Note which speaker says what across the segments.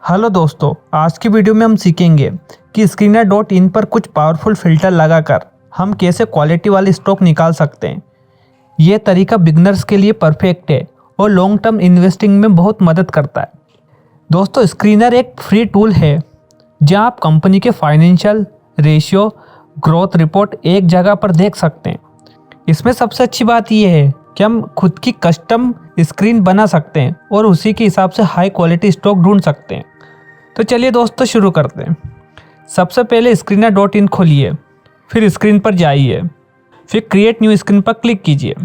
Speaker 1: Hello दोस्तों, आज की वीडियो में हम सीखेंगे कि Screener.in पर कुछ पावरफुल फिल्टर लगाकर हम कैसे क्वालिटी वाले स्टॉक निकाल सकते हैं। ये तरीका बिगनर्स के लिए परफेक्ट है और लॉन्ग टर्म इन्वेस्टिंग में बहुत मदद करता है। दोस्तों, स्क्रीनर एक फ्री टूल है जहां आप कंपनी के फाइनेंशियल रेशियो, ग्रोथ रिपोर्ट एक जगह पर देख सकते हैं। इसमें सबसे अच्छी बात यह है कि हम खुद की कस्टम स्क्रीन बना सकते हैं और उसी के हिसाब से हाई क्वालिटी स्टॉक ढूंढ सकते हैं। तो चलिए दोस्तों, शुरू करते हैं। सबसे पहले Screener.in खोलिए, फिर स्क्रीन पर जाइए, फिर क्रिएट न्यू स्क्रीन पर क्लिक कीजिए।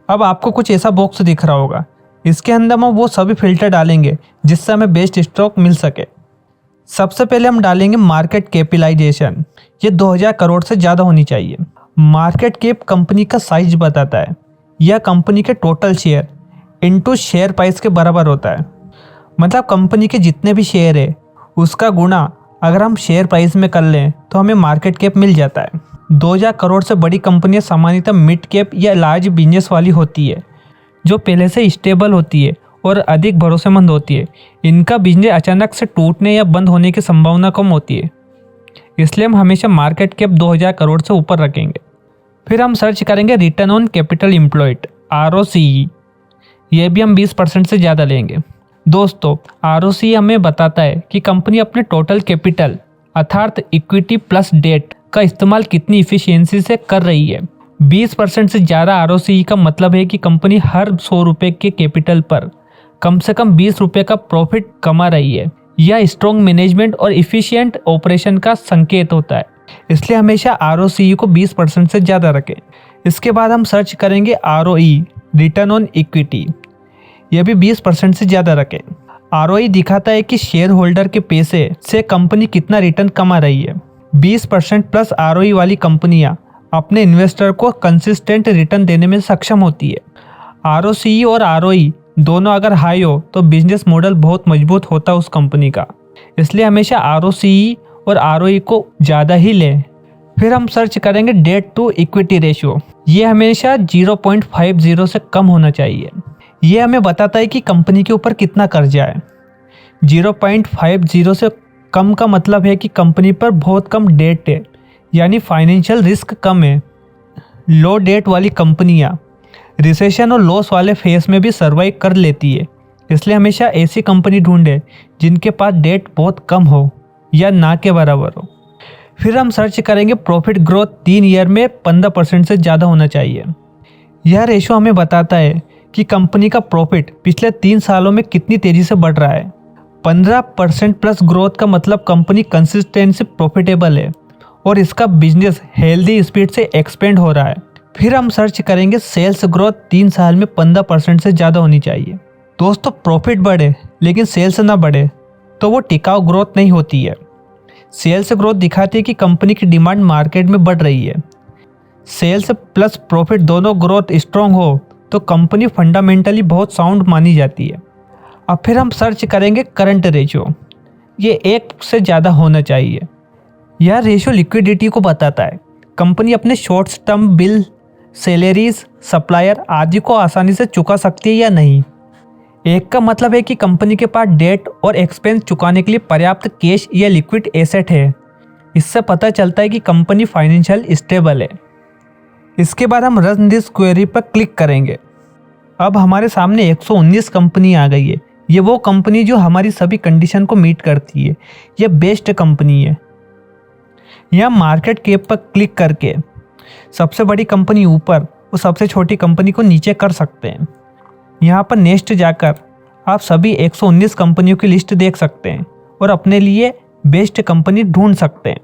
Speaker 1: अब आपको कुछ ऐसा बॉक्स दिख रहा होगा। इसके अंदर हम वो सभी फिल्टर डालेंगे जिससे हमें बेस्ट स्टॉक मिल सके। सबसे पहले हम डालेंगे मार्केट कैपिटलाइजेशन। ये 2000 करोड़ से ज़्यादा होनी चाहिए। मार्केट कैप कंपनी का साइज बताता है। यह कंपनी के total share into share price के बराबर होता है। मतलब कंपनी के जितने भी शेयर है उसका गुणा अगर हम शेयर प्राइस में कर लें तो हमें मार्केट कैप मिल जाता है। 2000 करोड़ से बड़ी कंपनियां सामान्यतः मिड कैप या लार्ज बिजनेस वाली होती है, जो पहले से स्टेबल होती है और अधिक भरोसेमंद होती है। इनका बिजनेस अचानक से टूटने या बंद होने की संभावना कम होती है, इसलिए हम हमेशा मार्केट कैप 2000 करोड़ से ऊपर रखेंगे। फिर हम सर्च करेंगे return on capital employed ROCE। यह भी हम 20% से ज़्यादा लेंगे। दोस्तों, ROCE हमें बताता है कि कंपनी अपने टोटल कैपिटल अर्थात इक्विटी प्लस डेट का इस्तेमाल कितनी इफिशियंसी से कर रही है। 20% से ज़्यादा ROCE का मतलब है कि कंपनी हर 100 रुपये के कैपिटल पर कम से कम 20 रुपये का प्रॉफिट कमा रही है। यह स्ट्रॉन्ग मैनेजमेंट और इफिशियंट ऑपरेशन का संकेत होता है, इसलिए हमेशा ROCE को 20% से ज़्यादा रखें। इसके बाद हम सर्च करेंगे ROE रिटर्न ऑन इक्विटी। यह भी 20% से ज़्यादा रखें। ROE दिखाता है कि शेयर होल्डर के पैसे से कंपनी कितना रिटर्न कमा रही है। 20% प्लस ROE वाली कंपनियां अपने इन्वेस्टर को कंसिस्टेंट रिटर्न देने में सक्षम होती है। ROCE और ROE दोनों अगर हाई हो तो बिजनेस मॉडल बहुत मजबूत होता है उस कंपनी का, इसलिए हमेशा ROCE और ROE को ज़्यादा ही लें। फिर हम सर्च करेंगे डेट टू इक्विटी रेशियो। ये हमेशा 0.50 से कम होना चाहिए। ये हमें बताता है कि कंपनी के ऊपर कितना कर्जा है। 0.50 से कम का मतलब है कि कंपनी पर बहुत कम डेट है, यानी फाइनेंशियल रिस्क कम है। लो डेट वाली कंपनियां रिसेशन और लॉस वाले फेस में भी सर्वाइव कर लेती है, इसलिए हमेशा ऐसी कंपनी ढूंढे जिनके पास डेट बहुत कम हो या ना के बराबर हो। फिर हम सर्च करेंगे प्रॉफिट ग्रोथ 3 ईयर में 15% से ज़्यादा होना चाहिए। यह रेशो हमें बताता है कि कंपनी का प्रॉफिट पिछले 3 सालों में कितनी तेज़ी से बढ़ रहा है। 15% प्लस ग्रोथ का मतलब कंपनी कंसिस्टेंसी प्रॉफिटेबल है और इसका बिजनेस हेल्दी स्पीड से एक्सपेंड हो रहा है। फिर हम सर्च करेंगे सेल्स ग्रोथ 3 साल में 15% से ज़्यादा होनी चाहिए। दोस्तों, प्रॉफिट बढ़े लेकिन सेल्स ना बढ़े तो वो टिकाऊ ग्रोथ नहीं होती है। सेल्स ग्रोथ दिखाती है कि कंपनी की डिमांड मार्केट में बढ़ रही है। सेल्स प्लस प्रॉफिट दोनों ग्रोथ स्ट्रॉन्ग हो तो कंपनी फंडामेंटली बहुत साउंड मानी जाती है। अब फिर हम सर्च करेंगे करंट रेशियो। ये 1 से ज़्यादा होना चाहिए। यह रेशियो लिक्विडिटी को बताता है। कंपनी अपने short term bill, salaries, supplier आदि को आसानी से चुका सकती है या नहीं। 1 का मतलब है कि कंपनी के पास डेट और एक्सपेंस चुकाने के लिए पर्याप्त कैश या लिक्विड एसेट है। इससे पता चलता है कि कंपनी फाइनेंशियल स्टेबल है। इसके बाद हम रन दिस क्वेरी पर क्लिक करेंगे। अब हमारे सामने 119 कंपनी आ गई है। ये वो कंपनी जो हमारी सभी कंडीशन को मीट करती है। ये बेस्ट कंपनी है। यहाँ मार्केट कैप पर क्लिक करके सबसे बड़ी कंपनी ऊपर और सबसे छोटी कंपनी को नीचे कर सकते हैं। यहाँ पर नेक्स्ट जाकर आप सभी 119 कंपनियों की लिस्ट देख सकते हैं और अपने लिए बेस्ट कंपनी ढूंढ सकते हैं।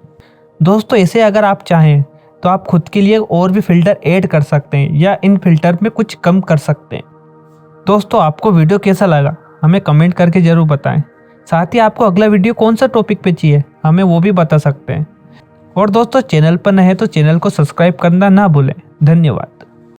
Speaker 1: दोस्तों, ऐसे अगर आप चाहें तो आप खुद के लिए और भी फिल्टर ऐड कर सकते हैं या इन फिल्टर में कुछ कम कर सकते हैं। दोस्तों, आपको वीडियो कैसा लगा हमें कमेंट करके ज़रूर बताएं। साथ ही आपको अगला वीडियो कौन सा टॉपिक पे चाहिए हमें वो भी बता सकते हैं। और दोस्तों, चैनल पर नए हैं तो चैनल को सब्सक्राइब करना ना भूलें। धन्यवाद।